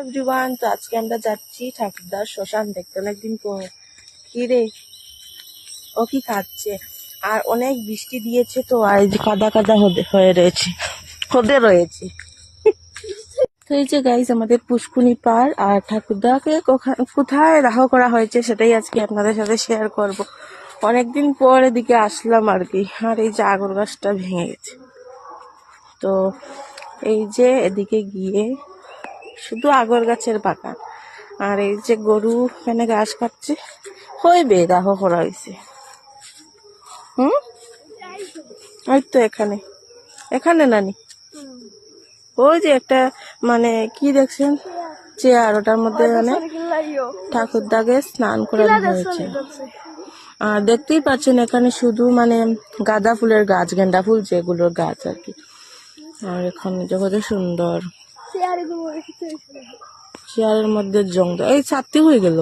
Everyone, তো আজকে আমরা যাচ্ছি ঠাকুরদার শ্মশান দেখতে অনেকদিন পর। কি রে, ও কি খাচ্ছে? আর অনেক বৃষ্টি দিয়েছে তো, আর এই যে কাদা কাদা হয়ে রয়েছে, রয়েছে। তো এই যে গাইজ আমাদের পুষ্কুনি পার, আর ঠাকুরদাকে কোথায় দাহ করা হয়েছে সেটাই আজকে আপনাদের সাথে শেয়ার করব। অনেকদিন পর এদিকে আসলাম আর কি। আর এই যে আগর গাছটা ভেঙে গেছে, তো এই যে এদিকে গিয়ে শুধু আগর গাছের বাগান, আর এই যে গরু এখানে ঘাস খাচ্ছে, হইবে দাহ করা হয়েছে। ওই তো এখানে এখানে নানি, ওই যে একটা মানে কি দেখছেন চেয়ার, ওটার মধ্যে মানে ঠাকুরদাকে স্নান করানো হয়েছে। আর দেখতেই পাচ্ছেন এখানে শুধু মানে গাঁদা ফুলের গাছ, গেন্দা ফুল যেগুলোর গাছ আর কি। আর এখানে কত সুন্দর চেয়ারের মধ্যে জং, এই ছাড়তে হয়ে গেল।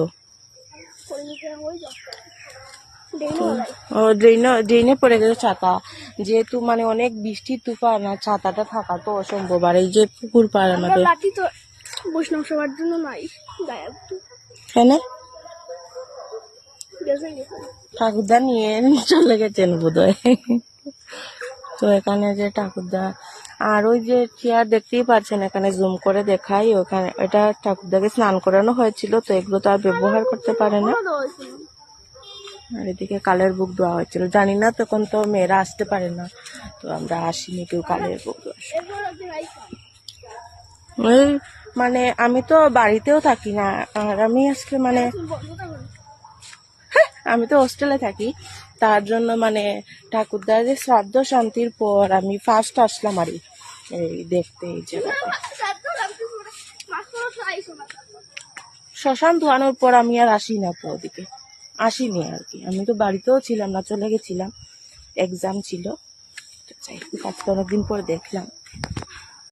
ও ড্রেনে পড়ে গেছে ছাতা, যেহেতু মানে অনেক বৃষ্টি তুফান, আর ছাতাটা থাকা তো অসম্ভব। আর এই যে পুকুর পাড় আমাদের বৈষ্ণব সবার জন্য নাই, কেন ঠাকুরদা নিয়ে চলে গেছেন বোধহয়। তো এখানে যে ঠাকুরদা, আর ওই যে চেয়ার দেখতেই পাচ্ছেন, এখানে জুম করে দেখাই, ওখানে এটা ঠাকুরদাকে স্নান করানো হয়েছিল, তো এগুলো তো আর ব্যবহার করতে পারে না। আর এদিকে কালের বুক দেওয়া হয়েছিল, জানি না তখন তো মেয়েরা আসতে পারে না, তো আমরা আসিনি কেউ কালের বুক দেওয়া। ওই মানে আমি তো বাড়িতেও থাকি না, আর আমি আজকে মানে আমি তো হোস্টেলে থাকি, তার জন্য মানে ঠাকুরদার যে শ্রাদ্ধ শান্তির পর আমি ফার্স্ট আসলাম আর এই দেখতে এই জায়গাতে। শ্মশান ধোয়ানোর পর আমি আর আসি না, তো ওদিকে আসিনি আর কি। আমি তো বাড়িতেও ছিলাম না, চলে গেছিলাম, এক্সাম ছিল। আজকে অনেকদিন পর দেখলাম।